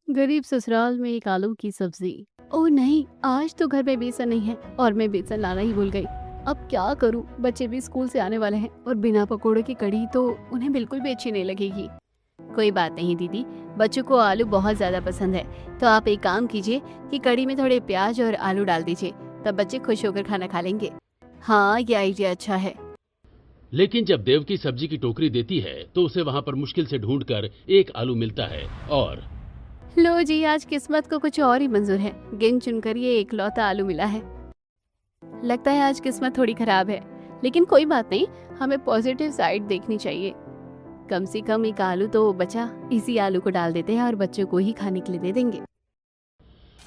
गरीब ससुराल में एक आलू की सब्जी। ओह नहीं, आज तो घर में बेसन नहीं है और मैं बेसन लाना ही भूल गई। अब क्या करूं? बच्चे भी स्कूल से आने वाले हैं और बिना पकोड़े की कढ़ी तो उन्हें बिल्कुल भी अच्छी नहीं लगेगी। कोई बात नहीं दीदी, बच्चों को आलू बहुत ज्यादा पसंद है, तो आप एक काम कीजिए कि कढ़ी में थोड़े प्याज और आलू डाल दीजिए, तब बच्चे खुश होकर खाना खा लेंगे। हाँ, ये आइडिया अच्छा है। लेकिन जब देव की सब्जी की टोकरी देती है तो उसे वहां पर मुश्किल से ढूंढकर एक आलू मिलता है और लो जी, आज किस्मत को कुछ और ही मंजूर है। गिन चुनकर ये एकलौता आलू मिला है। लगता है आज किस्मत थोड़ी खराब है, लेकिन कोई बात नहीं, हमें पॉजिटिव साइड देखनी चाहिए। कम से कम एक आलू तो बचा, इसी आलू को डाल देते हैं और बच्चों को ही खाने के लिए दे देंगे।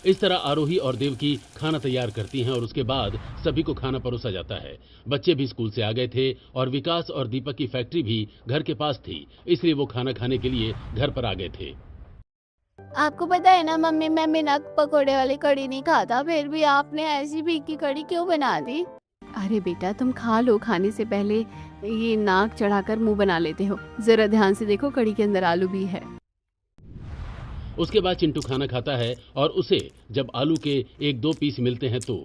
इस तरह आरोही और देवकी खाना तैयार करती हैं और उसके बाद सभी को खाना परोसा जाता है। बच्चे भी स्कूल से आ गए थे और विकास और दीपक की फैक्ट्री भी घर के पास थी, इसलिए वो खाना खाने के लिए घर पर आ गए थे। आपको पता है ना मम्मी, मैं बिना पकोड़े वाली कढ़ी नहीं खाता, फिर भी आपने ऐसी फीकी कढ़ी क्यों बना दी? अरे बेटा, तुम खा लो, खाने से पहले ये नाक चढ़ाकर मुंह बना लेते हो। जरा ध्यान से देखो, कढ़ी के अंदर आलू भी है। उसके बाद चिंटू खाना खाता है और उसे जब आलू के एक दो पीस मिलते हैं तो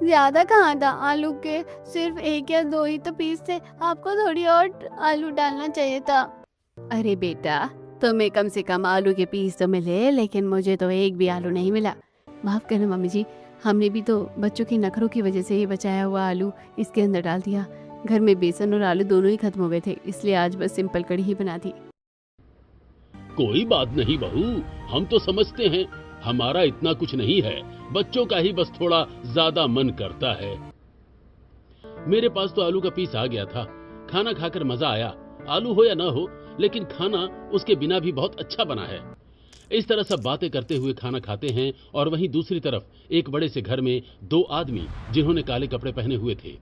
ज्यादा कहाँ था आलू के? सिर्फ एक या दो ही तो पीस थे, आपको थोड़ी और आलू डालना चाहिए था। अरे बेटा, तुम्हें कम से कम आलू के पीस तो मिले, लेकिन मुझे तो एक भी आलू नहीं मिला। माफ करना मम्मी जी, हमने भी तो बच्चों की नखरों की वजह से ये बचाया हुआ आलू इसके अंदर डाल दिया। घर में बेसन और आलू दोनों ही खत्म हो गए थे, इसलिए आज बस सिंपल कढ़ी ही बना दी। कोई बात नहीं बहू, हम तो समझते हैं, हमारा इतना कुछ नहीं है, बच्चों का ही बस थोड़ा ज्यादा मन करता है। मेरे पास तो आलू का पीस आ गया था, खाना खाकर मजा आया। आलू हो या ना हो, लेकिन खाना उसके बिना भी बहुत अच्छा बना है। इस तरह सब बातें करते हुए खाना खाते हैं और वहीं दूसरी तरफ एक बड़े से घर में दो आदमी जिन्होंने काले कपड़े पहने हुए थे।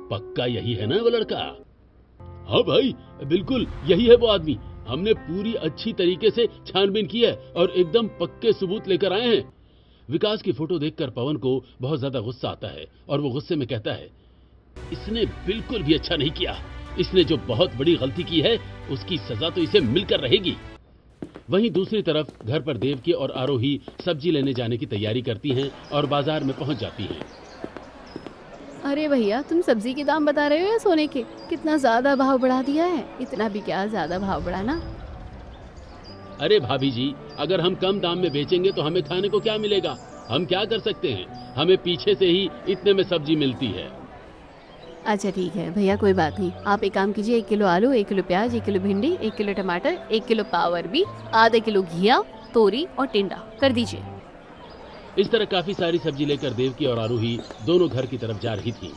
पक्का यही है ना वो लड़का? हाँ भाई, बिल्कुल यही है वो आदमी। हमने पूरी अच्छी तरीके से छानबीन की है और एकदम पक्के सबूत लेकर आए हैं। विकास की फोटो देखकर पवन को बहुत ज्यादा गुस्सा आता है और वो गुस्से में कहता है, इसने बिल्कुल भी अच्छा नहीं किया। इसने जो बहुत बड़ी गलती की है उसकी सजा तो इसे मिलकर रहेगी। वहीं दूसरी तरफ घर पर देवकी और आरोही सब्जी लेने जाने की तैयारी करती हैं और बाजार में पहुंच जाती हैं। अरे भैया, तुम सब्जी के दाम बता रहे हो या सोने के? कितना ज्यादा भाव बढ़ा दिया है, इतना भी क्या ज्यादा भाव बढ़ाना। अरे भाभी जी, अगर हम कम दाम में बेचेंगे तो हमें खाने को क्या मिलेगा? हम क्या कर सकते हैं, हमें पीछे से ही इतने में सब्जी मिलती है। अच्छा ठीक है भैया, कोई बात नहीं, आप एक काम कीजिए, 1 किलो आलू, 1 किलो प्याज, 1 किलो भिंडी, 1 किलो टमाटर, 1 किलो पावर भी, आधा किलो घिया, तोरी और टिंडा कर दीजिए। इस तरह काफी सारी सब्जी लेकर देवकी और आरोही दोनों घर की तरफ जा रही थी।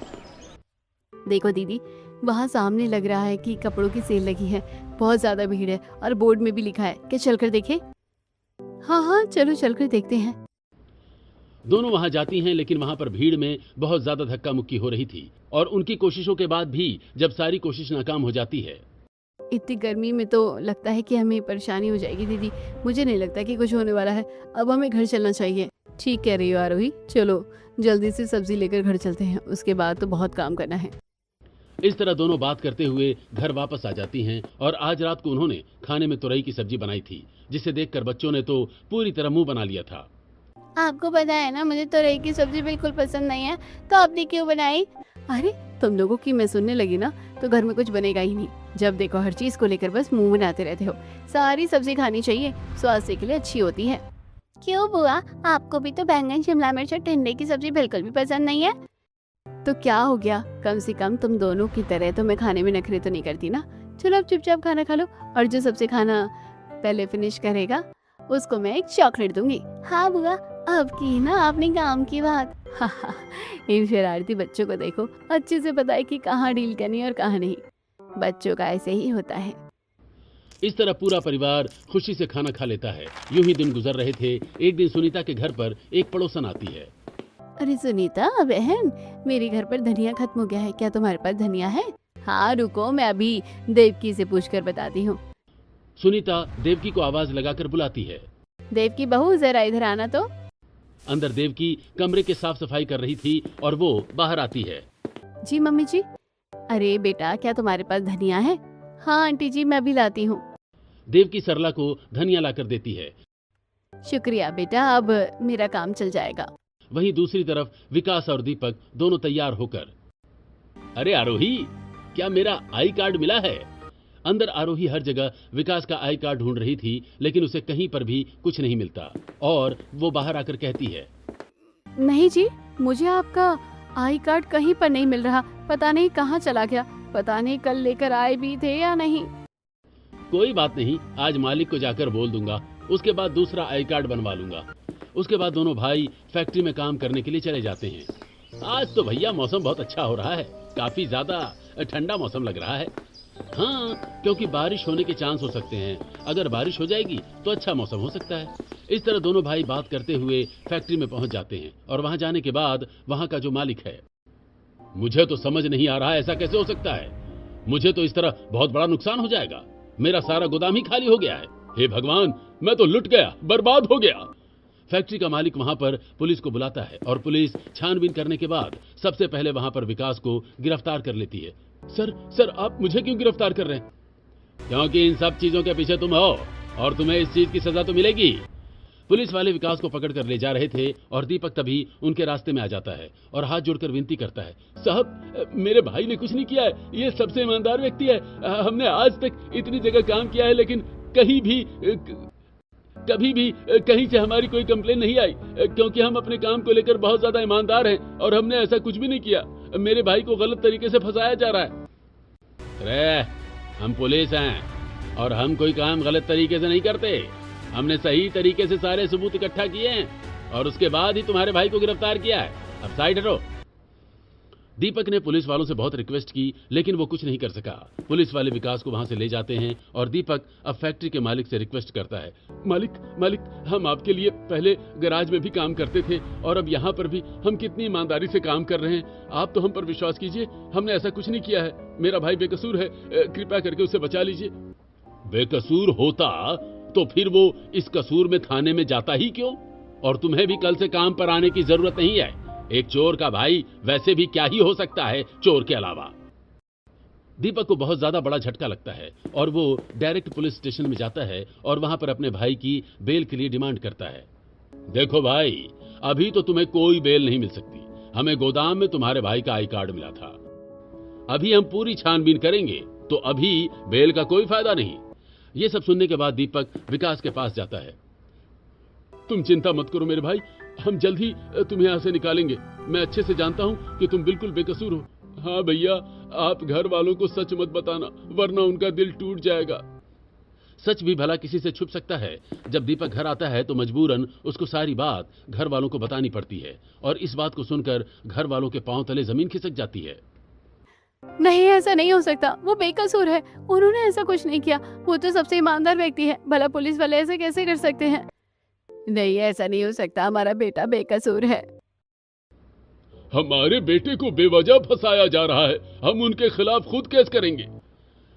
देखो दीदी, वहाँ सामने लग रहा है कि कपड़ों की सेल लगी है, बहुत ज्यादा भीड़ है और बोर्ड में भी लिखा है, क्या चलकर देखें? हाँ हाँ, चलो चलकर देखते हैं। दोनों वहां जाती हैं, लेकिन वहां पर भीड़ में बहुत ज्यादा धक्का मुक्की हो रही थी और उनकी कोशिशों के बाद भी जब सारी कोशिश नाकाम हो जाती है। इतनी गर्मी में तो लगता है कि हमें परेशानी हो जाएगी दीदी। मुझे नहीं लगता कि कुछ होने वाला है, अब हमें घर चलना चाहिए। ठीक कह रही हो आरोही, चलो जल्दी से सब्जी लेकर घर चलते हैं, उसके बाद तो बहुत काम करना है। इस तरह दोनों बात करते हुए घर वापस आ जाती हैं और आज रात को उन्होंने खाने में तुरई की सब्जी बनाई थी, जिसे देखकर बच्चों ने तो पूरी तरह मुंह बना लिया था। आपको पता है ना, मुझे तुरई की सब्जी बिल्कुल पसंद नहीं है, तो आपने क्यों बनाई? अरे, तुम लोगों की मैं सुनने लगी ना, तो घर में कुछ बनेगा ही नहीं। जब देखो हर चीज को लेकर बस मुंह बनाते रहते हो। सारी सब्जी खानी चाहिए, स्वास्थ्य के लिए अच्छी होती है। क्यों बुआ, आपको भी तो बैंगन, शिमला मिर्च और टिंडे की सब्जी बिल्कुल भी पसंद नहीं है? तो क्या हो गया, कम से कम तुम दोनों की तरह तो मैं खाने में नखरे तो नहीं करती ना। चलो अब चुपचाप खाना खा लो, और जो सबसे खाना पहले फिनिश करेगा उसको मैं एक चॉकलेट दूंगी। हाँ बुआ, अब की ना आपने काम की बात। हाँ, इन शरारती बच्चों को देखो, अच्छे से पता है कि कहाँ डील करनी है और कहाँ नहीं। बच्चों का ऐसे ही होता है। इस तरह पूरा परिवार खुशी से खाना खा लेता है। यूं ही दिन गुजर रहे थे। एक दिन सुनीता के घर पर एक पड़ोसन आती है। अरे सुनीता बहन, मेरे घर पर धनिया खत्म हो गया है, क्या तुम्हारे पास धनिया है? हाँ रुको, मैं अभी देवकी से पूछकर बताती हूँ। सुनीता देवकी को आवाज लगाकर बुलाती है। देवकी बहू, जरा इधर आना तो। अंदर देवकी कमरे के साफ सफाई कर रही थी और वो बाहर आती है। जी मम्मी जी। अरे बेटा, क्या तुम्हारे पास धनिया है? हाँ आंटी जी, मैं अभी लाती हूँ। देवकी सरला को धनिया लाकर देती है। शुक्रिया बेटा, अब मेरा काम चल जाएगा। वहीं दूसरी तरफ विकास और दीपक दोनों तैयार होकर, अरे आरोही, क्या मेरा आई कार्ड मिला है? अंदर आरोही हर जगह विकास का आई कार्ड ढूंढ रही थी, लेकिन उसे कहीं पर भी कुछ नहीं मिलता और वो बाहर आकर कहती है, नहीं जी, मुझे आपका आई कार्ड कहीं पर नहीं मिल रहा, पता नहीं कहाँ चला गया, पता नहीं कल लेकर आए भी थे या नहीं। कोई बात नहीं, आज मालिक को जाकर बोल दूंगा, उसके बाद दूसरा आई कार्ड बनवा लूंगा। उसके बाद दोनों भाई फैक्ट्री में काम करने के लिए चले जाते हैं। आज तो भैया मौसम बहुत अच्छा हो रहा है, काफी ज्यादा ठंडा मौसम लग रहा है। हाँ, क्योंकि बारिश होने के चांस हो सकते हैं, अगर बारिश हो जाएगी तो अच्छा मौसम हो सकता है। इस तरह दोनों भाई बात करते हुए फैक्ट्री में पहुंच जाते हैं और वहां जाने के बाद वहां का जो मालिक है, मुझे तो समझ नहीं आ रहा ऐसा कैसे हो सकता है, मुझे तो इस तरह बहुत बड़ा नुकसान हो जाएगा, मेरा सारा गोदाम ही खाली हो गया है, हे भगवान, मैं तो लुट गया, बर्बाद हो गया। फैक्ट्री का मालिक वहां पर पुलिस को बुलाता है और पुलिस छानबीन करने के बाद सबसे पहले वहां पर विकास को गिरफ्तार कर लेती है। सर आप मुझे क्यों गिरफ्तार कर रहे हैं? क्योंकि इन सब चीजों के पीछे तुम हो और तुम्हें इस चीज की सजा तो मिलेगी। पुलिस वाले विकास को पकड़ कर ले जा रहे थे और दीपक तभी उनके रास्ते में आ जाता है और हाथ जोड़कर विनती करता है, साहब मेरे भाई ने कुछ नहीं किया है, ये सबसे ईमानदार व्यक्ति है, हमने आज तक इतनी जगह काम किया है लेकिन कभी भी कहीं से हमारी कोई कंप्लेन नहीं आई, क्योंकि हम अपने काम को लेकर बहुत ज्यादा ईमानदार हैं और हमने ऐसा कुछ भी नहीं किया। मेरे भाई को गलत तरीके से फंसाया जा रहा है। अरे हम पुलिस हैं और हम कोई काम गलत तरीके से नहीं करते, हमने सही तरीके से सारे सबूत इकट्ठा किए हैं और उसके बाद ही तुम्हारे भाई को गिरफ्तार किया है, अब साइड हटो। दीपक ने पुलिस वालों से बहुत रिक्वेस्ट की लेकिन वो कुछ नहीं कर सका। पुलिस वाले विकास को वहां से ले जाते हैं और दीपक अब फैक्ट्री के मालिक से रिक्वेस्ट करता है, मालिक हम आपके लिए पहले गैराज में भी काम करते थे और अब यहाँ पर भी हम कितनी ईमानदारी से काम कर रहे हैं, आप तो हम पर विश्वास कीजिए, हमने ऐसा कुछ नहीं किया है, मेरा भाई बेकसूर है, कृपया करके उसे बचा लीजिए। बेकसूर होता तो फिर वो इस कसूर में थाने में जाता ही क्यों? और तुम्हें भी कल से काम पर आने की जरूरत नहीं है, एक चोर का भाई वैसे भी क्या ही हो सकता है चोर के अलावा। दीपक को बहुत ज्यादा बड़ा झटका लगता है और वो डायरेक्ट पुलिस स्टेशन में जाता है और वहां पर अपने भाई की बेल के लिए डिमांड करता है। देखो भाई, अभी तो तुम्हें कोई बेल नहीं मिल सकती, हमें गोदाम में तुम्हारे भाई का आई कार्ड मिला था, अभी हम पूरी छानबीन करेंगे तो अभी बेल का कोई फायदा नहीं। ये सब सुनने के बाद दीपक विकास के पास जाता है। तुम चिंता मत करो मेरे भाई, हम जल्द ही तुम्हें यहां से निकालेंगे, मैं अच्छे से जानता हूं कि तुम बिल्कुल बेकसूर हो। हाँ भैया, आप घर वालों को सच मत बताना वरना उनका दिल टूट जाएगा। सच भी भला किसी से छुप सकता है? जब दीपक घर आता है तो मजबूरन उसको सारी बात घर वालों को बतानी पड़ती है और इस बात को सुनकर घर वालों के पांव तले जमीन खिसक जाती है। नहीं, ऐसा नहीं हो सकता, वो बेकसूर है, उन्होंने ऐसा कुछ नहीं किया, वो तो सबसे ईमानदार व्यक्ति है, भला पुलिस वाले ऐसे कैसे कर सकते हैं? नहीं, ऐसा नहीं हो सकता, हमारा बेटा बेकसूर है। हमारे बेटे को बेवजह फंसाया जा रहा है, हम उनके खिलाफ खुद केस करेंगे।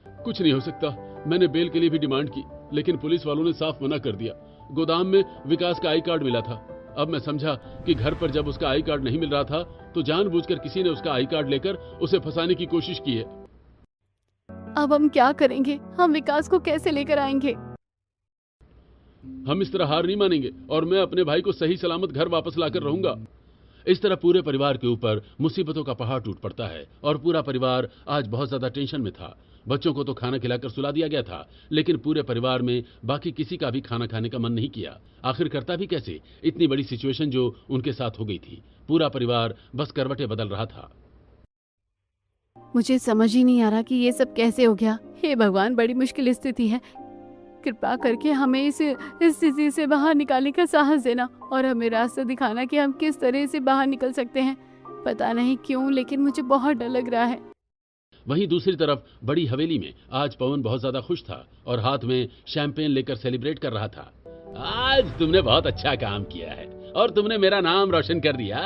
कुछ नहीं हो सकता, मैंने बेल के लिए भी डिमांड की लेकिन पुलिस वालों ने साफ मना कर दिया। गोदाम में विकास का आई कार्ड मिला था, अब मैं समझा कि घर पर जब उसका आई कार्ड नहीं मिल रहा था तो जानबूझकर किसी ने उसका आई कार्ड लेकर उसे फंसाने की कोशिश की है। अब हम क्या करेंगे? हम विकास को कैसे लेकर आएंगे? हम इस तरह हार नहीं मानेंगे और मैं अपने भाई को सही सलामत घर वापस लाकर रहूंगा। इस तरह पूरे परिवार के ऊपर मुसीबतों का पहाड़ टूट पड़ता है और पूरा परिवार आज बहुत ज्यादा टेंशन में था। बच्चों को तो खाना खिलाकर सुला दिया गया था लेकिन पूरे परिवार में बाकी किसी का भी खाना खाने का मन नहीं किया। आखिर करता भी कैसे? इतनी बड़ी सिचुएशन जो उनके साथ हो गई थी, पूरा परिवार बस करवटें बदल रहा था। मुझे समझ ही नहीं आ रहा कि ये सब कैसे हो गया। हे भगवान, बड़ी मुश्किल स्थिति है, कृपा करके हमें इस स्थिति से बाहर निकालने का साहस देना और हमें रास्ता दिखाना कि हम किस तरह से बाहर निकल सकते हैं। पता नहीं क्यों लेकिन मुझे बहुत डर लग रहा है। वहीं दूसरी तरफ बड़ी हवेली में आज पवन बहुत ज्यादा खुश था और हाथ में शैंपेन लेकर सेलिब्रेट कर रहा था। आज तुमने बहुत अच्छा काम किया है और तुमने मेरा नाम रोशन कर दिया।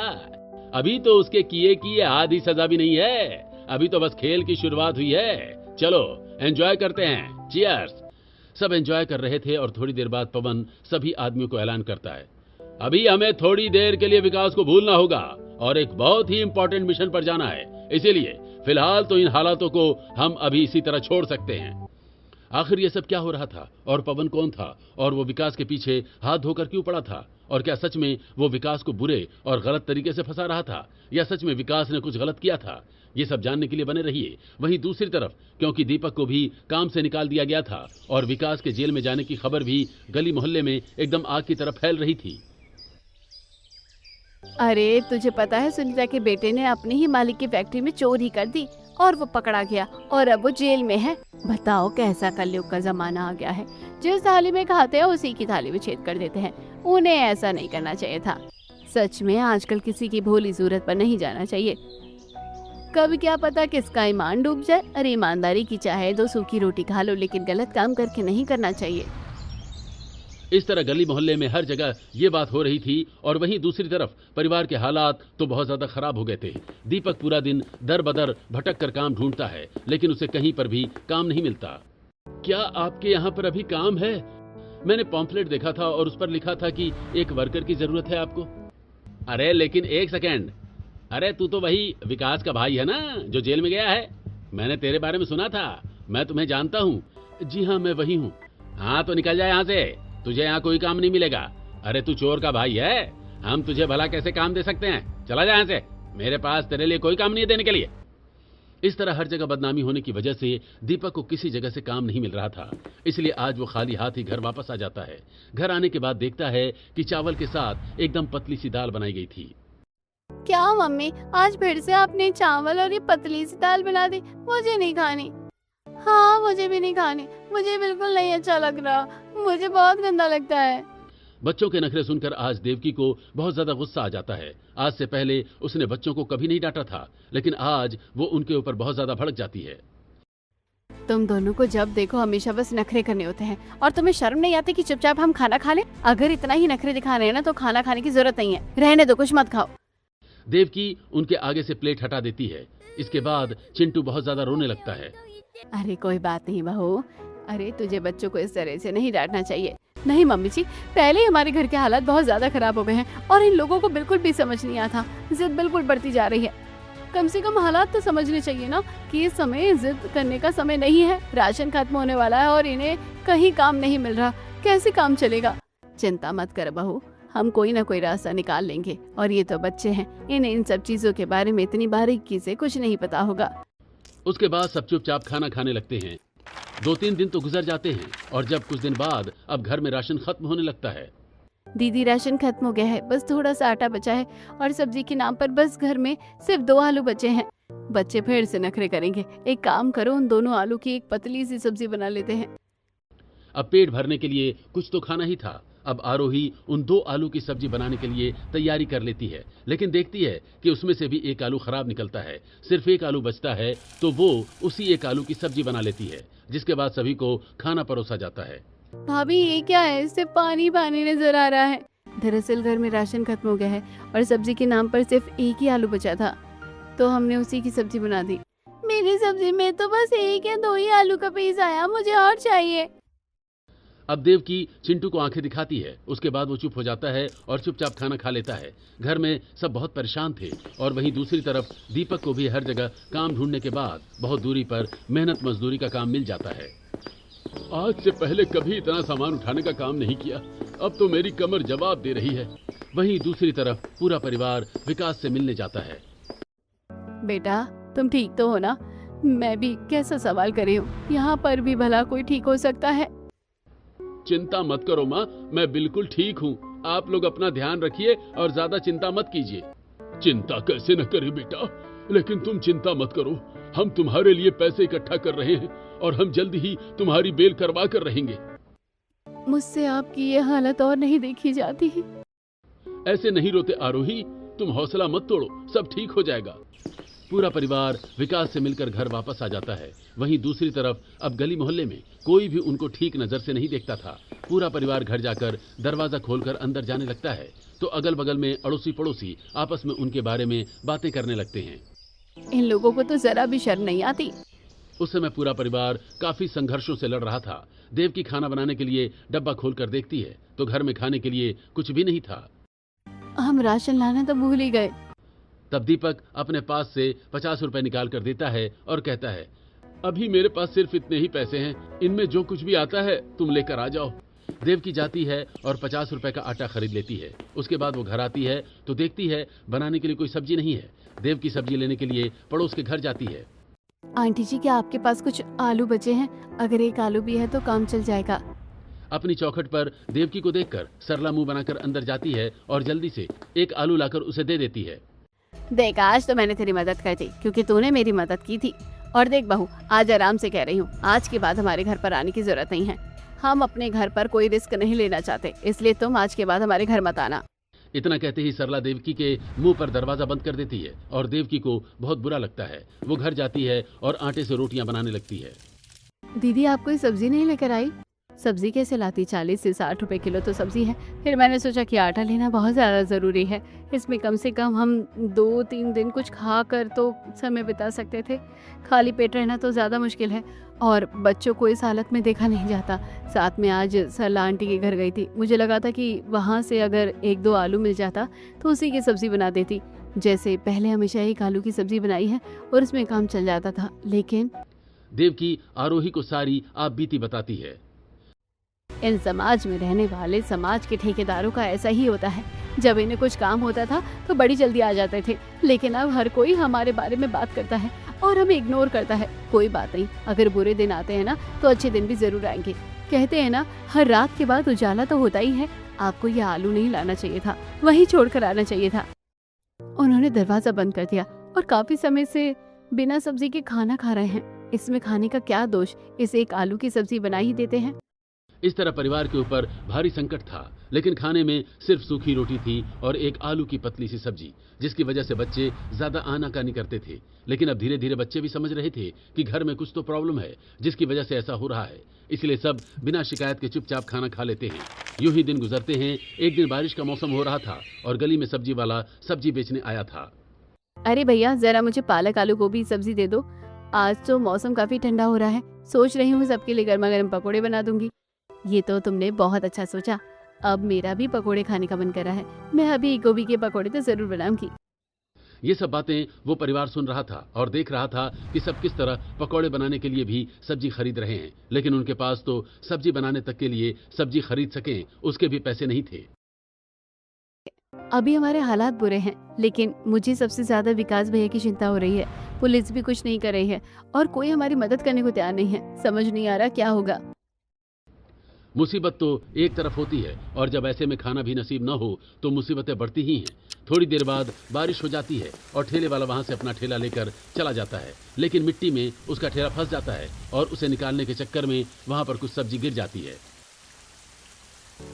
अभी तो उसके किए की आधी सजा भी नहीं है, अभी तो बस खेल की शुरुआत हुई है। चलो एंजॉय करते हैं, चीयर्स। सब एंजॉय कर रहे थे और थोड़ी देर बाद पवन सभी आदमियों को ऐलान करता है, अभी हमें थोड़ी देर के लिए विकास को भूलना होगा और एक बहुत ही इंपॉर्टेंट मिशन पर जाना है, इसीलिए फिलहाल तो इन हालातों को हम अभी इसी तरह छोड़ सकते हैं। आखिर ये सब क्या हो रहा था, और पवन कौन था, और वो विकास के पीछे हाथ धोकर क्यों पड़ा था, और क्या सच में वो विकास को बुरे और गलत तरीके से फंसा रहा था, या सच में विकास ने कुछ गलत किया था? ये सब जानने के लिए बने रहिए। वहीं दूसरी तरफ, क्योंकि दीपक को भी काम से निकाल दिया गया था और विकास के जेल में जाने की खबर भी गली मोहल्ले में एकदम आग की तरह फैल रही थी। अरे तुझे पता है, सुनीता के बेटे ने अपने ही मालिक की फैक्ट्री में चोरी कर दी और वो पकड़ा गया और अब वो जेल में है। बताओ कैसा कलयुग का जमाना आ गया है। जिस थाली में खाते हैं उसी की थाली में छेद कर देते हैं। उन्हें ऐसा नहीं करना चाहिए था। सच में आजकल किसी की भोली सूरत पर नहीं जाना चाहिए। कभी क्या पता किसका ईमान डूब जाए। अरे ईमानदारी की चाहे 2 सूखी रोटी खा लो, लेकिन गलत काम करके नहीं करना चाहिए। इस तरह गली मोहल्ले में हर जगह ये बात हो रही थी, और वहीं दूसरी तरफ परिवार के हालात तो बहुत ज्यादा खराब हो गए थे। दीपक पूरा दिन दर बदर भटक कर काम ढूंढता है, लेकिन उसे कहीं पर भी काम नहीं मिलता। क्या आपके यहाँ पर अभी काम है? मैंने पॉम्फलेट देखा था और उस पर लिखा था कि एक वर्कर की जरूरत है आपको। अरे लेकिन एक सेकेंड, अरे तू तो वही विकास का भाई है ना, जो जेल में गया है? मैंने तेरे बारे में सुना था, मैं तुम्हें जानता हूँ। जी हाँ, मैं वही हूँ। हाँ तो निकल जाए यहाँ से, तुझे यहाँ कोई काम नहीं मिलेगा। अरे तू चोर का भाई है, हम तुझे भला कैसे काम दे सकते हैं? चला जा यहाँ से, मेरे पास तेरे लिए कोई काम नहीं है देने के लिए। इस तरह हर जगह बदनामी होने की वजह से दीपक को किसी जगह से काम नहीं मिल रहा था, इसलिए आज वो खाली हाथ ही घर वापस आ जाता है। घर आने के बाद देखता है कि चावल के साथ एकदम पतली सी दाल बनाई गई थी। क्या मम्मी, आज फिर से आपने चावल और ये पतली सी दाल बना दी? मुझे नहीं खानी। हाँ मुझे भी नहीं खानी, मुझे बिल्कुल नहीं अच्छा लग रहा, मुझे बहुत गंदा लगता है। बच्चों के नखरे सुनकर आज देवकी को बहुत ज्यादा गुस्सा आ जाता है। आज से पहले उसने बच्चों को कभी नहीं डांटा था, लेकिन आज वो उनके ऊपर बहुत ज्यादा भड़क जाती है। तुम दोनों को जब देखो हमेशा बस नखरे करने होते हैं, और तुम्हें शर्म नहीं आती कि चुपचाप हम खाना खा लें? अगर इतना ही नखरे दिखा रहे हैं ना तो खाना खाने की जरूरत नहीं है, रहने दो, कुछ मत खाओ। देवकी उनके आगे से प्लेट हटा देती है। इसके बाद चिंटू बहुत ज्यादा रोने लगता है। अरे कोई बात नहीं बहू, अरे तुझे बच्चों को इस तरह से नहीं डांटना चाहिए। नहीं मम्मी जी, पहले ही हमारे घर के हालात बहुत ज्यादा खराब हो गए हैं और इन लोगों को बिल्कुल भी समझ नहीं आता। जिद बिल्कुल बढ़ती जा रही है। कम से कम हालात तो समझने चाहिए ना कि इस समय जिद करने का समय नहीं है। राशन खत्म होने वाला है और इन्हें कहीं काम नहीं मिल रहा, कैसे काम चलेगा? चिंता मत कर बहू, हम कोई ना कोई रास्ता निकाल लेंगे। और ये तो बच्चे हैं, इन्हें इन सब चीजों के बारे में इतनी बारीकी से कुछ नहीं पता होगा। उसके बाद सब चुपचाप खाना खाने लगते हैं। 2-3 दिन तो गुजर जाते हैं, और जब कुछ दिन बाद अब घर में राशन खत्म होने लगता है। दीदी राशन खत्म हो गया है, बस थोड़ा सा आटा बचा है और सब्जी के नाम पर बस घर में सिर्फ 2 आलू बचे हैं। बच्चे फिर से नखरे करेंगे। एक काम करो, उन दोनों आलू की एक पतली सी सब्जी बना लेते हैं। अब पेट भरने के लिए कुछ तो खाना ही था। अब आरोही उन 2 आलू की सब्जी बनाने के लिए तैयारी कर लेती है, लेकिन देखती है कि उसमें से भी एक आलू खराब निकलता है। सिर्फ एक आलू बचता है, तो वो उसी एक आलू की सब्जी बना लेती है, जिसके बाद सभी को खाना परोसा जाता है। भाभी ये क्या है, सिर्फ पानी पानी नजर आ रहा है। दरअसल घर में राशन खत्म हो गया है और सब्जी के नाम पर सिर्फ एक ही आलू बचा था, तो हमने उसी की सब्जी बना दी। मेरी सब्जी में तो बस 1 या 2 ही आलू का पीस आया, मुझे और चाहिए। अब देवकी चिंटू को आंखें दिखाती है। उसके बाद वो चुप हो जाता है और चुपचाप खाना खा लेता है। घर में सब बहुत परेशान थे, और वहीं दूसरी तरफ दीपक को भी हर जगह काम ढूंढने के बाद बहुत दूरी पर मेहनत मजदूरी का काम मिल जाता है। आज से पहले कभी इतना सामान उठाने का काम नहीं किया, अब तो मेरी कमर जवाब दे रही है। वहीं दूसरी तरफ पूरा परिवार विकास से मिलने जाता है। बेटा तुम ठीक तो हो ना? मैं भी कैसा सवाल कर रही हूँ, यहाँ पर भी भला कोई ठीक हो सकता है? चिंता मत करो माँ, मैं बिल्कुल ठीक हूँ। आप लोग अपना ध्यान रखिए और ज्यादा चिंता मत कीजिए। चिंता कैसे न करे बेटा, लेकिन तुम चिंता मत करो, हम तुम्हारे लिए पैसे इकट्ठा कर रहे हैं और हम जल्दी ही तुम्हारी बेल करवा कर रहेंगे। मुझसे आपकी ये हालत और नहीं देखी जाती। ऐसे नहीं रोते आरोही, तुम हौसला मत तोड़ो, सब ठीक हो जाएगा। पूरा परिवार विकास से मिलकर घर वापस आ जाता है। वहीं दूसरी तरफ अब गली मोहल्ले में कोई भी उनको ठीक नजर से नहीं देखता था। पूरा परिवार घर जाकर दरवाजा खोलकर अंदर जाने लगता है, तो अगल बगल में अड़ोसी पड़ोसी आपस में उनके बारे में बातें करने लगते हैं। इन लोगों को तो जरा भी शर्म नहीं आती। उस समय पूरा परिवार काफी संघर्षों से लड़ रहा था। देवकी खाना बनाने के लिए डब्बा खोलकर देखती है, तो घर में खाने के लिए कुछ भी नहीं था। हम राशन लाना तो भूल ही गए। तब दीपक अपने पास से 50 रुपए निकाल कर देता है और कहता है, अभी मेरे पास सिर्फ इतने ही पैसे हैं, इनमें जो कुछ भी आता है तुम लेकर आ जाओ। देवकी जाती है और 50 रुपए का आटा खरीद लेती है। उसके बाद वो घर आती है तो देखती है बनाने के लिए कोई सब्जी नहीं है। देवकी सब्जी लेने के लिए पड़ोस के घर जाती है। आंटी जी, क्या आपके पास कुछ आलू बचे हैं? अगर एक आलू भी है तो काम चल जाएगा। अपनी चौखट पर देवकी को देखकर सरला मुंह बनाकर अंदर जाती है और जल्दी से एक आलू लाकर उसे दे देती है। देख, आज तो मैंने तेरी मदद कर दी क्योंकि तूने मेरी मदद की थी। और देख बहू, आज आराम से कह रही हूँ, आज के बाद हमारे घर पर आने की जरूरत नहीं है। हम अपने घर पर कोई रिस्क नहीं लेना चाहते, इसलिए तुम आज के बाद हमारे घर मत आना। इतना कहते ही सरला देवकी के मुंह पर दरवाजा बंद कर देती है और देवकी को बहुत बुरा लगता है। वो घर जाती है और आटे से रोटियां बनाने लगती है। दीदी, आप कोई सब्जी नहीं लेकर आई? सब्जी कैसे लाती? 40 से 60 रुपए किलो तो सब्जी है। फिर मैंने सोचा कि आटा लेना बहुत ज़्यादा ज़रूरी है। इसमें कम से कम हम 2-3 दिन कुछ खा कर तो समय बिता सकते थे। खाली पेट रहना तो ज़्यादा मुश्किल है और बच्चों को इस हालत में देखा नहीं जाता। साथ में आज सरला आंटी के घर गई थी, मुझे लगा था कि वहाँ से अगर 1-2 आलू मिल जाता तो उसी की सब्ज़ी बना देती। जैसे पहले हमेशा एक आलू की सब्ज़ी बनाई है और उसमें काम चल जाता था। लेकिन देवकी आरोही को सारी आप बीती बताती है। इन समाज में रहने वाले समाज के ठेकेदारों का ऐसा ही होता है। जब इन्हें कुछ काम होता था तो बड़ी जल्दी आ जाते थे, लेकिन अब हर कोई हमारे बारे में बात करता है और हमें इग्नोर करता है। कोई बात नहीं, अगर बुरे दिन आते हैं ना तो अच्छे दिन भी जरूर आएंगे। कहते हैं ना, हर रात के बाद उजाला तो होता ही है। आपको ये आलू नहीं लाना चाहिए था, वहीं छोड़ कर आना चाहिए था। उन्होंने दरवाजा बंद कर दिया और काफी समय से बिना सब्जी के खाना खा रहे हैं। इसमें खाने का क्या दोष? इसे एक आलू की सब्जी बना ही देते हैं। इस तरह परिवार के ऊपर भारी संकट था, लेकिन खाने में सिर्फ सूखी रोटी थी और एक आलू की पतली सी सब्जी, जिसकी वजह से बच्चे ज्यादा आनाकानी करते थे। लेकिन अब धीरे धीरे बच्चे भी समझ रहे थे कि घर में कुछ तो प्रॉब्लम है जिसकी वजह से ऐसा हो रहा है। इसलिए सब बिना शिकायत के चुपचाप खाना खा लेते हैं। यूं ही दिन गुजरते हैं। एक दिन बारिश का मौसम हो रहा था और गली में सब्जी वाला सब्जी बेचने आया था। अरे भैया, जरा मुझे पालक आलू गोभी सब्जी दे दो। आज तो मौसम काफी ठंडा हो रहा है, सोच रही हूँ सबके लिए गर्मा गर्म पकौड़े बना दूंगी। ये तो तुमने बहुत अच्छा सोचा। अब मेरा भी पकोड़े खाने का मन कर रहा है। मैं अभी गोभी के पकोड़े तो जरूर बनाऊंगी। ये सब बातें वो परिवार सुन रहा था और देख रहा था कि सब किस तरह पकौड़े बनाने के लिए भी सब्जी खरीद रहे हैं, लेकिन उनके पास तो सब्जी बनाने तक के लिए सब्जी खरीद सकें उसके भी पैसे नहीं थे। अभी हमारे हालात बुरे हैं, लेकिन मुझे सबसे ज्यादा विकास भैया की चिंता हो रही है। पुलिस भी कुछ नहीं कर रही है और कोई हमारी मदद करने को तैयार नहीं है। समझ नहीं आ रहा क्या होगा। मुसीबत तो एक तरफ होती है और जब ऐसे में खाना भी नसीब न हो तो मुसीबतें बढ़ती ही हैं। थोड़ी देर बाद बारिश हो जाती है और ठेले वाला वहां से अपना ठेला लेकर चला जाता है, लेकिन मिट्टी में उसका ठेला फंस जाता है और उसे निकालने के चक्कर में वहां पर कुछ सब्जी गिर जाती है।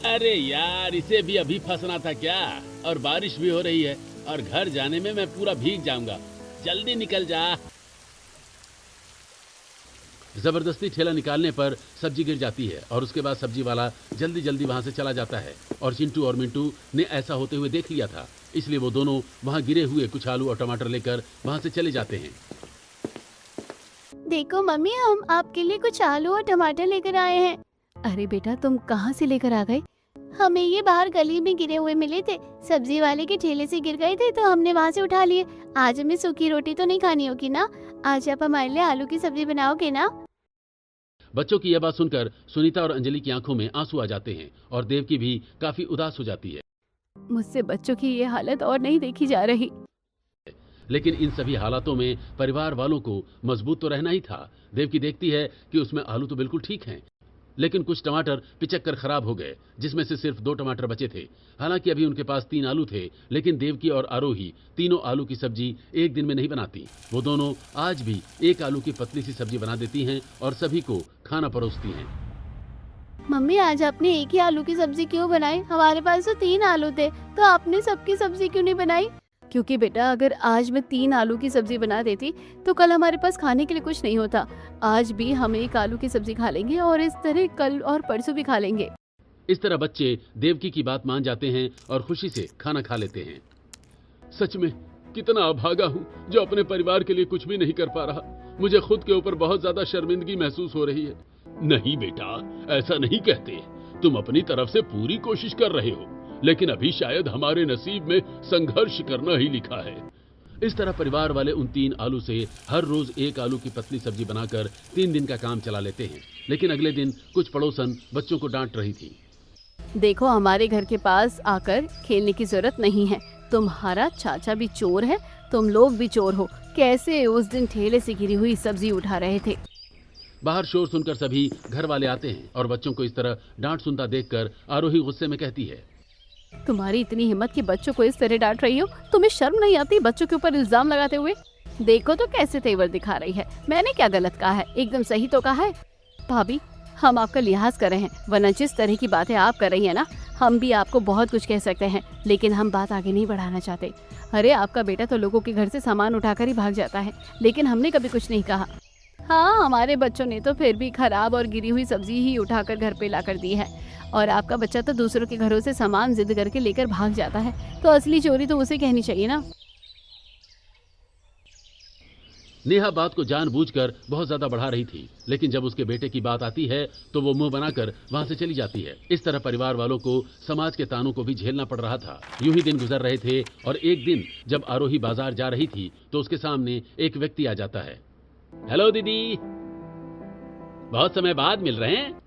अरे यार, इसे भी अभी फंसना था क्या? और बारिश भी हो रही है और घर जाने में मैं पूरा भीग जाऊंगा। जल्दी निकल जा। जबरदस्ती ठेला निकालने पर सब्जी गिर जाती है और उसके बाद सब्जी वाला जल्दी जल्दी वहां से चला जाता है और चिंटू और मिंटू ने ऐसा होते हुए देख लिया था, इसलिए वो दोनों वहां गिरे हुए कुछ आलू और टमाटर लेकर वहां से चले जाते हैं। देखो मम्मी, हम आपके लिए कुछ आलू और टमाटर लेकर आए हैं। अरे बेटा, तुम कहाँ से लेकर आ गए? हमें ये बाहर गली में गिरे हुए मिले थे। सब्जी वाले के ठेले से गिर गए थे तो हमने वहाँ से उठा लिए। आज हमें सूखी रोटी तो नहीं खानी होगी ना? आज आप हमारे लिए आलू की सब्जी बनाओगे ना? बच्चों की यह बात सुनकर सुनीता और अंजलि की आंखों में आंसू आ जाते हैं और देवकी भी काफी उदास हो जाती है। मुझसे बच्चों की ये हालत और नहीं देखी जा रही। लेकिन इन सभी हालातों में परिवार वालों को मजबूत तो रहना ही था। देवकी देखती है कि उसमें आलू तो बिल्कुल ठीक हैं, लेकिन कुछ टमाटर पिचक कर खराब हो गए, जिसमें से सिर्फ 2 टमाटर बचे थे। हालांकि अभी उनके पास 3 आलू थे, लेकिन देवकी और आरोही तीनों आलू की सब्जी एक दिन में नहीं बनाती। वो दोनों आज भी एक आलू की पतली सी सब्जी बना देती हैं और सभी को खाना परोसती हैं। मम्मी, आज आपने एक ही आलू की सब्जी क्यों बनाई? हमारे पास तो 3 आलू थे, तो आपने सबकी सब्जी क्यों नहीं बनाई? क्योंकि बेटा, अगर आज मैं 3 आलू की सब्जी बना देती तो कल हमारे पास खाने के लिए कुछ नहीं होता। आज भी हम 1 आलू की सब्जी खा लेंगे और इस तरह कल और परसों भी खा लेंगे। इस तरह बच्चे देवकी की बात मान जाते हैं और खुशी से खाना खा लेते हैं। सच में कितना अभागा हूँ जो अपने परिवार के लिए कुछ भी नहीं कर पा रहा। मुझे खुद के ऊपर बहुत ज्यादा शर्मिंदगी महसूस हो रही है। नहीं बेटा, ऐसा नहीं कहते। तुम अपनी तरफ से पूरी कोशिश कर रहे हो, लेकिन अभी शायद हमारे नसीब में संघर्ष करना ही लिखा है। इस तरह परिवार वाले उन 3 आलू से हर रोज 1 आलू की पतली सब्जी बनाकर 3 दिन का काम चला लेते हैं। लेकिन अगले दिन कुछ पड़ोसन बच्चों को डांट रही थी। देखो, हमारे घर के पास आकर खेलने की जरूरत नहीं है। तुम्हारा चाचा भी चोर है, तुम लोग भी चोर हो। कैसे उस दिन ठेले से गिरी हुई सब्जी उठा रहे थे? बाहर शोर सुनकर सभी घर वाले आते हैं और बच्चों को इस तरह डांट सुनता देखकर आरोही गुस्से में कहती है, तुम्हारी इतनी हिम्मत कि बच्चों को इस तरह डांट रही हो? तुम्हें शर्म नहीं आती बच्चों के ऊपर इल्जाम लगाते हुए? देखो तो कैसे तेवर दिखा रही है। मैंने क्या गलत कहा है? एकदम सही तो कहा है। भाभी, हम आपका लिहाज कर रहे हैं, वरना जिस तरह की बातें आप कर रही है ना, हम भी आपको बहुत कुछ कह सकते हैं, लेकिन हम बात आगे नहीं बढ़ाना चाहते। अरे, आपका बेटा तो लोगों के घर से सामान उठाकर ही भाग जाता है, लेकिन हमने कभी कुछ नहीं कहा। हाँ, हमारे बच्चों ने तो फिर भी खराब और गिरी हुई सब्जी ही उठाकर घर पे लाकर दी है, और आपका बच्चा तो दूसरों के घरों से सामान जिद करके लेकर भाग जाता है, तो असली चोरी तो उसे कहनी चाहिए ना। नेहा बात को जानबूझकर बहुत ज्यादा बढ़ा रही थी, लेकिन जब उसके बेटे की बात आती है तो वो मुंह बनाकर वहां से चली जाती है। इस तरह परिवार वालों को समाज के तानों को भी झेलना पड़ रहा था। यूं ही दिन गुजर रहे थे और एक दिन जब आरोही बाजार जा रही थी तो उसके सामने एक व्यक्ति आ जाता है। हेलो दीदी, बहुत समय बाद मिल रहे हैं।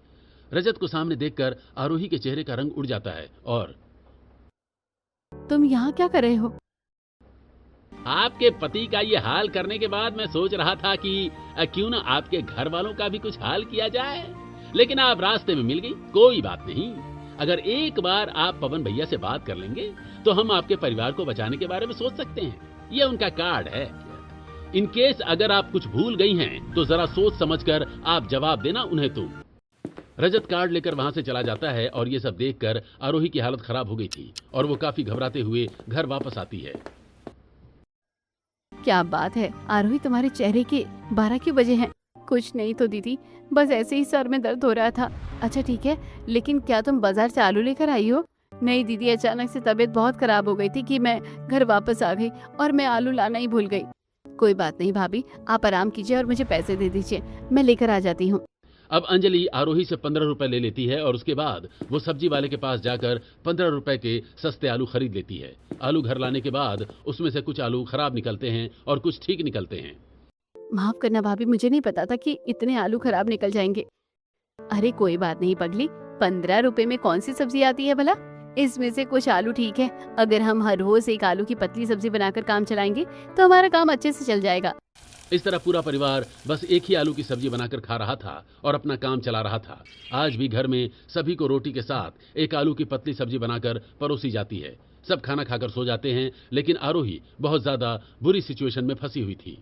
रजत को सामने देखकर आरोही के चेहरे का रंग उड़ जाता है। और तुम यहाँ क्या कर रहे हो? आपके पति का ये हाल करने के बाद मैं सोच रहा था कि क्यों ना आपके घर वालों का भी कुछ हाल किया जाए, लेकिन आप रास्ते में मिल गई। कोई बात नहीं, अगर एक बार आप पवन भैया से बात कर लेंगे तो हम आपके परिवार को बचाने के बारे में सोच सकते हैं। ये उनका कार्ड है। इन केस अगर आप कुछ भूल गई हैं तो जरा सोच समझकर आप जवाब देना उन्हें। तुम रजत कार्ड लेकर वहां से चला जाता है और ये सब देखकर आरोही की हालत खराब हो गई थी और वो काफी घबराते हुए घर वापस आती है। क्या बात है आरोही, तुम्हारे चेहरे के 12 क्यों बजे हैं? कुछ नहीं तो दीदी, बस ऐसे ही सर में दर्द हो रहा था। अच्छा ठीक है, लेकिन क्या तुम बाजार से आलू लेकर आई हो? नहीं दीदी, अचानक से तबीयत बहुत खराब हो गई थी कि मैं घर वापस आ गई और मैं आलू लाना ही भूल गई। कोई बात नहीं भाभी, आप आराम कीजिए और मुझे पैसे दे दीजिए, मैं लेकर आ जाती हूँ। अब अंजलि आरोही से 15 रुपए ले लेती है और उसके बाद वो सब्जी वाले के पास जाकर 15 रुपए के सस्ते आलू खरीद लेती है। आलू घर लाने के बाद उसमें से कुछ आलू खराब निकलते हैं और कुछ ठीक निकलते हैं। माफ करना भाभी, मुझे नहीं पता था कि इतने आलू खराब निकल जाएंगे। अरे कोई बात नहीं पगली, 15 रुपए में कौन सी सब्जी आती है भला? इसमें से कुछ आलू ठीक है। अगर हम हर रोज एक आलू की पतली सब्जी बनाकर काम चलाएंगे तो हमारा काम अच्छे से चल जाएगा। इस तरह पूरा परिवार बस एक ही आलू की सब्जी बनाकर खा रहा था और अपना काम चला रहा था। आज भी घर में सभी को रोटी के साथ एक आलू की पतली सब्जी बनाकर परोसी जाती है। सब खाना खाकर सो जाते हैं, लेकिन आरोही बहुत ज्यादा बुरी सिचुएशन में फंसी हुई थी।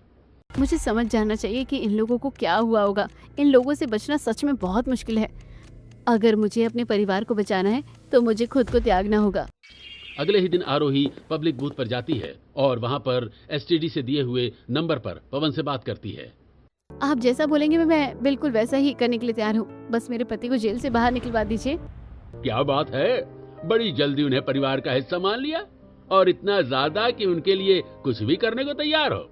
मुझे समझ जाना चाहिए कि इन लोगों को क्या हुआ होगा। इन लोगों से बचना सच में बहुत मुश्किल है। अगर मुझे अपने परिवार को बचाना है तो मुझे खुद को त्यागना होगा। अगले ही दिन आरोही पब्लिक बूथ पर जाती है और वहां पर एसटीडी से दिए हुए नंबर पर पवन से बात करती है। आप जैसा बोलेंगे मैं बिल्कुल वैसा ही करने के लिए तैयार हूँ। बस मेरे पति को जेल से बाहर निकलवा दीजिए। क्या बात है, बड़ी जल्दी उन्हें परिवार का हिस्सा मान लिया और इतना ज्यादा कि उनके लिए कुछ भी करने को तैयार हो।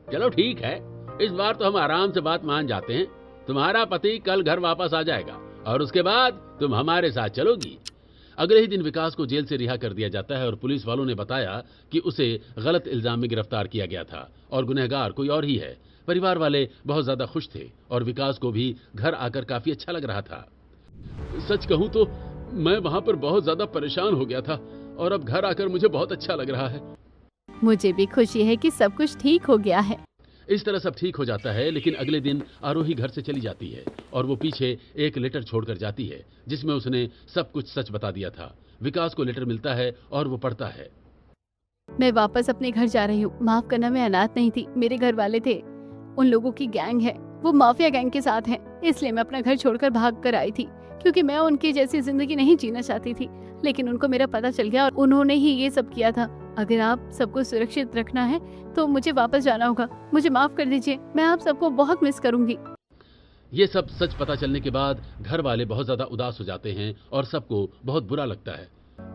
चलो ठीक है, इस बार तो हम आराम से बात मान जाते हैं। तुम्हारा पति कल घर वापस आ जाएगा और उसके बाद तुम हमारे साथ चलोगी। अगले ही दिन विकास को जेल से रिहा कर दिया जाता है और पुलिस वालों ने बताया कि उसे गलत इल्जाम में गिरफ्तार किया गया था और गुनहगार कोई और ही है। परिवार वाले बहुत ज्यादा खुश थे और विकास को भी घर आकर काफी अच्छा लग रहा था। सच कहूं तो मैं वहां पर बहुत ज्यादा परेशान हो गया था और अब घर आकर मुझे बहुत अच्छा लग रहा है। मुझे भी खुशी है कि सब कुछ ठीक हो गया है। इस तरह सब ठीक हो जाता है, लेकिन अगले दिन आरोही घर से चली जाती है और वो पीछे एक लेटर छोड़कर जाती है जिसमें उसने सब कुछ सच बता दिया था। विकास को लेटर मिलता है और वो पढ़ता है। मैं वापस अपने घर जा रही हूँ। माफ करना, मैं अनाथ नहीं थी, मेरे घर वाले थे। उन लोगों की गैंग है, वो माफिया गैंग के साथ है, इसलिए मैं अपना घर छोड़कर भाग कर आई थी क्योंकि मैं उनकी जैसी जिंदगी नहीं जीना चाहती थी। लेकिन उनको मेरा पता चल गया और उन्होंने ही ये सब किया था। अगर आप सबको सुरक्षित रखना है तो मुझे वापस जाना होगा। मुझे माफ कर दीजिए, मैं आप सबको बहुत मिस करूंगी। ये सब सच पता चलने के बाद घर वाले बहुत ज्यादा उदास हो जाते हैं और सबको बहुत बुरा लगता है।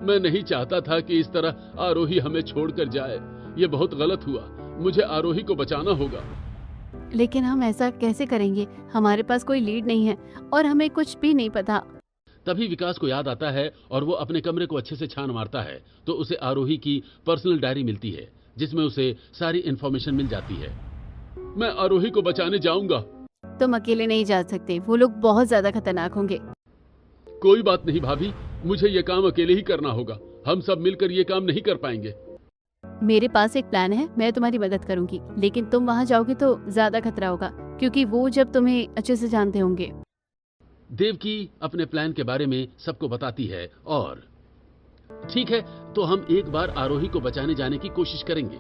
मैं नहीं चाहता था कि इस तरह आरोही हमें छोड़कर जाए। ये बहुत गलत हुआ। मुझे आरोही को बचाना होगा। लेकिन हम ऐसा कैसे करेंगे? हमारे पास कोई लीड नहीं है और हमें कुछ भी नहीं पता। तभी विकास को याद आता है और वो अपने कमरे को अच्छे से छान मारता है तो उसे आरोही की पर्सनल डायरी मिलती है जिसमें उसे सारी इंफॉर्मेशन मिल जाती है। मैं आरोही को बचाने जाऊंगा। तुम अकेले नहीं जा सकते, वो लोग बहुत ज्यादा खतरनाक होंगे। कोई बात नहीं भाभी, मुझे ये काम अकेले ही करना होगा। हम सब मिलकर ये काम नहीं कर पाएंगे। मेरे पास एक प्लान है, मैं तुम्हारी मदद करूंगी, लेकिन तुम वहां जाओगे तो ज्यादा खतरा होगा, क्योंकि वो जब तुम्हें अच्छे से जानते होंगे। देवकी अपने प्लान के बारे में सबको बताती है और ठीक है, तो हम एक बार आरोही को बचाने जाने की कोशिश करेंगे।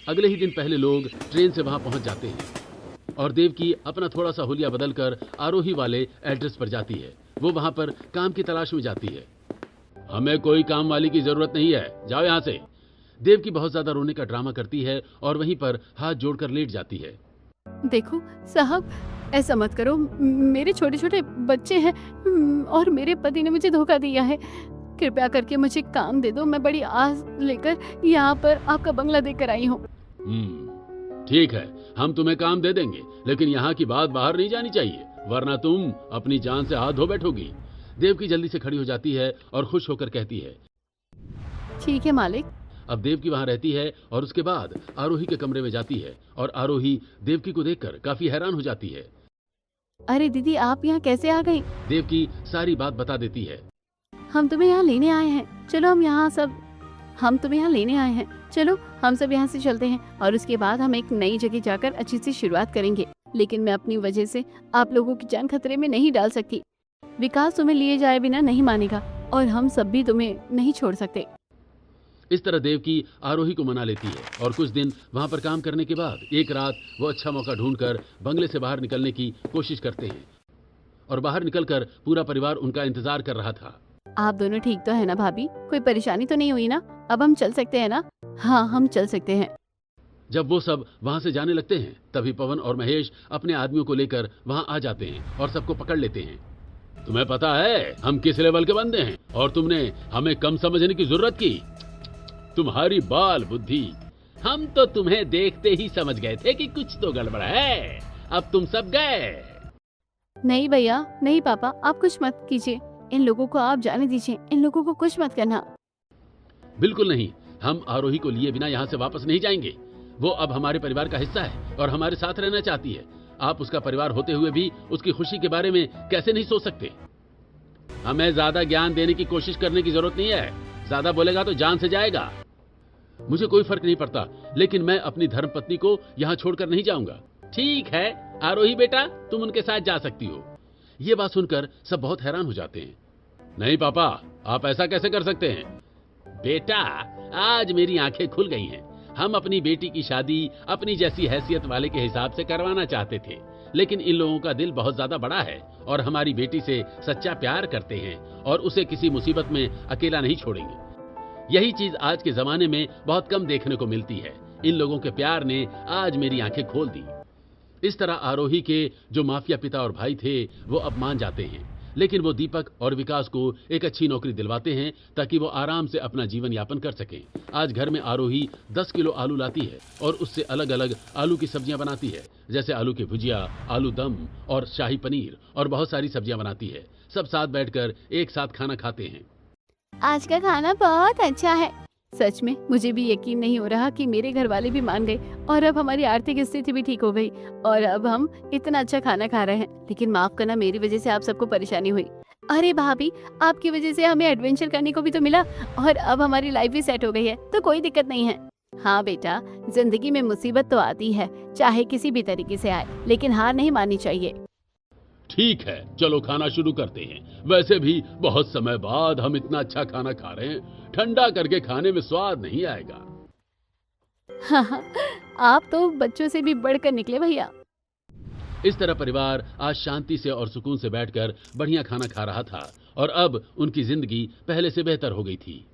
अगले ही दिन पहले लोग ट्रेन से वहां पहुंच जाते हैं और देवकी अपना थोड़ा सा हुलिया बदलकर आरोही वाले एड्रेस पर जाती है। वो वहां पर काम की तलाश में जाती है। हमें कोई काम वाली की जरूरत नहीं है, जाओ यहां से। देवकी बहुत ज्यादा रोने का ड्रामा करती है और वहीं पर हाथ जोड़कर लेट जाती है। देखो साहब, ऐसा मत करो, मेरे छोटे छोटे बच्चे हैं और मेरे पति ने मुझे धोखा दिया है। कृपया करके मुझे काम दे दो, मैं बड़ी आस लेकर यहाँ पर आपका बंगला देखकर आई हूँ। ठीक है, हम तुम्हें काम दे देंगे, लेकिन यहाँ की बात बाहर नहीं जानी चाहिए, वरना तुम अपनी जान से हाथ धो बैठोगी। देवकी जल्दी से खड़ी हो जाती है और खुश होकर कहती है, ठीक है मालिक। अब देवकी वहां रहती है और उसके बाद आरोही के कमरे में जाती है और आरोही देवकी को देखकर काफी हैरान हो जाती है। अरे दीदी, आप यहाँ कैसे आ गई? देवकी सारी बात बता देती है। हम तुम्हें यहाँ लेने आए हैं, चलो हम तुम्हें यहाँ लेने आए हैं, चलो हम सब यहाँ से चलते हैं और उसके बाद हम एक नई जगह जाकर अच्छी सी शुरुआत करेंगे। लेकिन मैं अपनी वजह से आप लोगों की जान खतरे में नहीं डाल सकती। विकास तुम्हें लिए जाए बिना नहीं मानेगा और हम सब भी तुम्हें नहीं छोड़ सकते। इस तरह देवकी आरोही को मना लेती है और कुछ दिन वहां पर काम करने के बाद एक रात वो अच्छा मौका ढूंढकर बंगले से बाहर निकलने की कोशिश करते हैं और बाहर निकलकर पूरा परिवार उनका इंतजार कर रहा था। आप दोनों ठीक तो है ना भाभी? कोई परेशानी तो नहीं हुई ना? अब हम चल सकते हैं ना? हाँ, हम चल सकते हैं। जब वो सब वहां से जाने लगते हैं तभी पवन और महेश अपने आदमियों को लेकर वहां आ जाते हैं और सबको पकड़ लेते हैं। तुम्हें पता है हम किस लेवल के बंदे हैं और तुमने हमें कम समझने की जरूरत की? तुम्हारी बाल बुद्धि, हम तो तुम्हें देखते ही समझ गए थे कि कुछ तो गड़बड़ है। अब तुम सब गए। नहीं भैया, नहीं पापा, आप कुछ मत कीजिए, इन लोगों को आप जाने दीजिए, इन लोगों को कुछ मत करना। बिल्कुल नहीं, हम आरोही को लिए बिना यहाँ से वापस नहीं जाएंगे। वो अब हमारे परिवार का हिस्सा है और हमारे साथ रहना चाहती है। आप उसका परिवार होते हुए भी उसकी खुशी के बारे में कैसे नहीं सोच सकते? हमें ज्यादा ज्ञान देने की कोशिश करने की जरूरत नहीं है, ज्यादा बोलेगा तो जान से जाएगा। मुझे कोई फर्क नहीं पड़ता, लेकिन मैं अपनी धर्मपत्नी को यहाँ छोड़कर नहीं जाऊंगा। ठीक है आरोही बेटा, तुम उनके साथ जा सकती हो। ये बात सुनकर सब बहुत हैरान हो जाते हैं। नहीं पापा, आप ऐसा कैसे कर सकते हैं? बेटा, आज मेरी आंखें खुल गई हैं। हम अपनी बेटी की शादी अपनी जैसी हैसियत वाले के हिसाब से करवाना चाहते थे, लेकिन इन लोगों का दिल बहुत ज्यादा बड़ा है और हमारी बेटी से सच्चा प्यार करते हैं और उसे किसी मुसीबत में अकेला नहीं छोड़ेंगे। यही चीज आज के जमाने में बहुत कम देखने को मिलती है। इन लोगों के प्यार ने आज मेरी आंखें खोल दी। इस तरह आरोही के जो माफिया पिता और भाई थे वो अब मान जाते हैं, लेकिन वो दीपक और विकास को एक अच्छी नौकरी दिलवाते हैं ताकि वो आराम से अपना जीवन यापन कर सकें। आज घर में आरोही 10 किलो आलू लाती है और उससे अलग अलग आलू की सब्जियां बनाती है, जैसे आलू की भुजिया, आलू दम और शाही पनीर और बहुत सारी सब्जियां बनाती है। सब साथ बैठकर एक साथ खाना खाते हैं। आज का खाना बहुत अच्छा है। सच में मुझे भी यकीन नहीं हो रहा कि मेरे घर वाले भी मान गए और अब हमारी आर्थिक स्थिति भी ठीक हो गई और अब हम इतना अच्छा खाना खा रहे हैं। लेकिन माफ करना, मेरी वजह से आप सबको परेशानी हुई। अरे भाभी, आपकी वजह से हमें एडवेंचर करने को भी तो मिला और अब हमारी लाइफ भी सेट हो गई है, तो कोई दिक्कत नहीं है। हाँ बेटा, जिंदगी में मुसीबत तो आती है, चाहे किसी भी तरीके से आए, लेकिन हार नहीं माननी चाहिए। ठीक है, चलो खाना शुरू करते हैं। वैसे भी बहुत समय बाद हम इतना अच्छा खाना खा रहे हैं, ठंडा करके खाने में स्वाद नहीं आएगा। हाँ, आप तो बच्चों से भी बढ़कर निकले भैया। इस तरह परिवार आज शांति से और सुकून से बैठकर बढ़िया खाना खा रहा था और अब उनकी जिंदगी पहले से बेहतर हो गई थी।